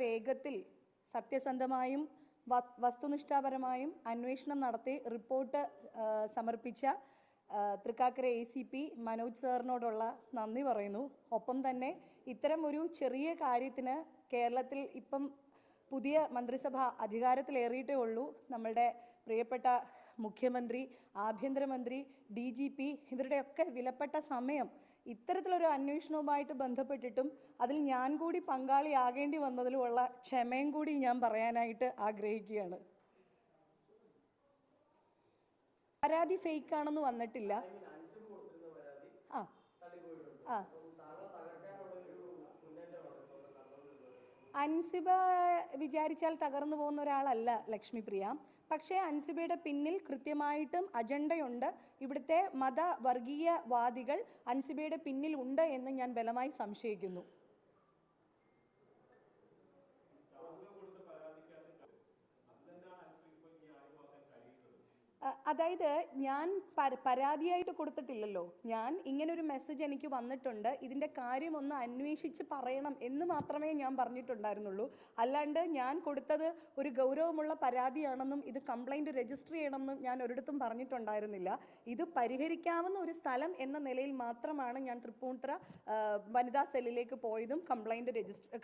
വേഗത്തിൽ സത്യസന്ധമായും വസ്തുനിഷ്ഠാപരമായും അന്വേഷണം നടത്തി റിപ്പോർട്ട് സമർപ്പിച്ച തൃക്കാക്കര ACP മനോജ് സാറിനോടുള്ള നന്ദി പറയുന്നു. ഒപ്പം തന്നെ ഇത്തരം ഒരു ചെറിയ കാര്യത്തിന് കേരളത്തിൽ ഇപ്പം പുതിയ മന്ത്രിസഭ അധികാരത്തിലേറിയിട്ടേ ഉള്ളൂ. നമ്മളുടെ പ്രിയപ്പെട്ട മുഖ്യമന്ത്രി, ആഭ്യന്തരമന്ത്രി, DGP ഇവരുടെയൊക്കെ വിലപ്പെട്ട സമയം ഇത്തരത്തിലൊരു അന്വേഷണവുമായിട്ട് ബന്ധപ്പെട്ടിട്ടും അതിൽ ഞാൻ കൂടി പങ്കാളിയാകേണ്ടി വന്നതിലുമുള്ള ക്ഷമയും കൂടി ഞാൻ പറയാനായിട്ട് ആഗ്രഹിക്കുകയാണ്. പരാതി ഫേക്കാണെന്ന് വന്നിട്ടില്ല. അൻസിബ വിചാരിച്ചാൽ തകർന്നു പോകുന്ന ഒരാളല്ല ലക്ഷ്മിപ്രിയ. പക്ഷേ അൻസിബയുടെ പിന്നിൽ കൃത്യമായിട്ടും അജണ്ടയുണ്ട്. ഇവിടുത്തെ മതവർഗീയവാദികൾ അൻസിബയുടെ പിന്നിൽ ഉണ്ട് എന്ന് ഞാൻ ബലമായി സംശയിക്കുന്നു. അതായത് ഞാൻ പരാതിയായിട്ട് കൊടുത്തിട്ടില്ലല്ലോ. ഞാൻ ഇങ്ങനൊരു മെസ്സേജ് എനിക്ക് വന്നിട്ടുണ്ട്, ഇതിൻ്റെ കാര്യം ഒന്ന് അന്വേഷിച്ച് പറയണം എന്ന് മാത്രമേ ഞാൻ പറഞ്ഞിട്ടുണ്ടായിരുന്നുള്ളൂ. അല്ലാണ്ട് ഞാൻ കൊടുത്തത് ഒരു ഗൗരവമുള്ള പരാതിയാണെന്നും ഇത് കംപ്ലൈൻറ്റ് രജിസ്റ്റർ ചെയ്യണമെന്നും ഞാൻ ഒരിടത്തും പറഞ്ഞിട്ടുണ്ടായിരുന്നില്ല. ഇത് പരിഹരിക്കാവുന്ന ഒരു സ്ഥലം എന്ന നിലയിൽ മാത്രമാണ് ഞാൻ തൃപ്പൂണിത്തുറ വനിതാ സെല്ലിലേക്ക് പോയതും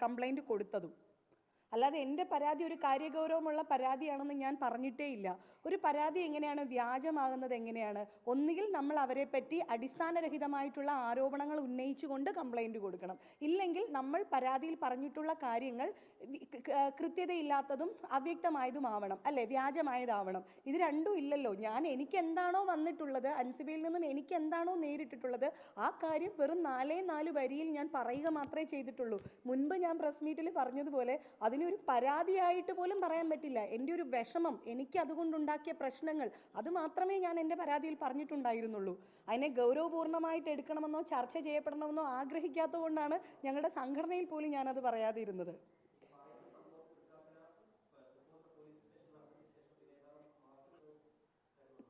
കംപ്ലൈൻറ്റ് കൊടുത്തതും. അല്ലാതെ എൻ്റെ പരാതി ഒരു കാര്യഗൗരവമുള്ള പരാതിയാണെന്ന് ഞാൻ പറഞ്ഞിട്ടേ ഇല്ല. ഒരു പരാതി എങ്ങനെയാണ് വ്യാജമാകുന്നത്? എങ്ങനെയാണ്? ഒന്നുകിൽ നമ്മൾ അവരെ പറ്റി അടിസ്ഥാനരഹിതമായിട്ടുള്ള ആരോപണങ്ങൾ ഉന്നയിച്ചുകൊണ്ട് കംപ്ലൈൻറ്റ് കൊടുക്കണം, ഇല്ലെങ്കിൽ നമ്മൾ പരാതിയിൽ പറഞ്ഞിട്ടുള്ള കാര്യങ്ങൾ കൃത്യതയില്ലാത്തതും അവ്യക്തമായതുമാവണം, അല്ലേ? വ്യാജമായതാവണം. ഇത് രണ്ടും ഇല്ലല്ലോ. എനിക്ക് എന്താണോ വന്നിട്ടുള്ളത്, അൻസിബയിൽ നിന്നും എനിക്ക് എന്താണോ നേരിട്ടിട്ടുള്ളത്, ആ കാര്യം വെറും 4 വരിയിൽ ഞാൻ പറയുക മാത്രമേ ചെയ്തിട്ടുള്ളൂ. മുൻപ് ഞാൻ പ്രസ് മീറ്റിൽ പറഞ്ഞതുപോലെ അതിനൊരു പരാതിയായിട്ട് പോലും പറയാൻ പറ്റില്ല. എൻ്റെ ഒരു വിഷമം, എനിക്ക് അതുകൊണ്ടുണ്ടാക്കിയ പ്രശ്നങ്ങൾ, അത് മാത്രമേ ഞാൻ എൻ്റെ പരാതിയിൽ പറഞ്ഞിട്ടുണ്ടായിരുന്നുള്ളൂ. അതിനെ ഗൗരവപൂർണ്ണമായിട്ട് എടുക്കണമെന്നോ ചർച്ച ചെയ്യപ്പെടണമെന്നോ ആഗ്രഹിക്കാത്തത് കൊണ്ടാണ് ഞങ്ങളുടെ സംഘടനയിൽ പോലും ഞാനത് പറയാതിരുന്നത്.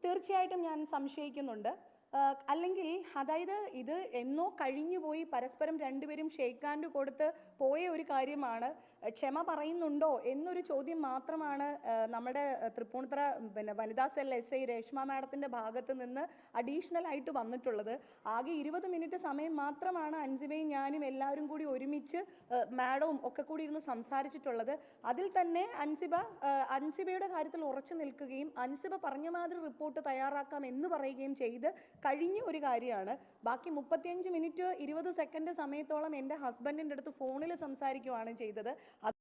തീർച്ചയായിട്ടും ഞാൻ സംശയിക്കുന്നുണ്ട്. അല്ലെങ്കിൽ അതായത് ഇത് എന്നോ കഴിഞ്ഞു പോയി, പരസ്പരം രണ്ടുപേരും ഷേക്ക് ഹാൻഡ് കൊടുത്ത് പോയ ഒരു കാര്യമാണ്. ക്ഷമ പറയുന്നുണ്ടോ എന്നൊരു ചോദ്യം മാത്രമാണ് നമ്മുടെ തൃപ്പൂണിത്തുറ വനിതാ സെൽ SI രേഷ്മ മാഡത്തിൻ്റെ ഭാഗത്ത് നിന്ന് അഡീഷണൽ ആയിട്ട് വന്നിട്ടുള്ളത്. ആകെ 20 മിനിറ്റ് സമയം മാത്രമാണ് അൻസിബയും ഞാനും എല്ലാവരും കൂടി ഒരുമിച്ച് മാഡവും ഒക്കെ കൂടി ഇരുന്ന് സംസാരിച്ചിട്ടുള്ളത്. അതിൽ തന്നെ അൻസിബയുടെ കാര്യത്തിൽ ഉറച്ചു നിൽക്കുകയും അൻസിബ പറഞ്ഞ മാതിരി റിപ്പോർട്ട് തയ്യാറാക്കാം എന്ന് പറയുകയും ചെയ്ത് കഴിഞ്ഞ ഒരു കാര്യമാണ്. ബാക്കി 35 മിനിറ്റ് 20 സെക്കൻഡ് സമയത്തോളം എൻ്റെ ഹസ്ബൻഡിൻ്റെ അടുത്ത് ഫോണിൽ സംസാരിക്കുകയാണ് ചെയ്തത്.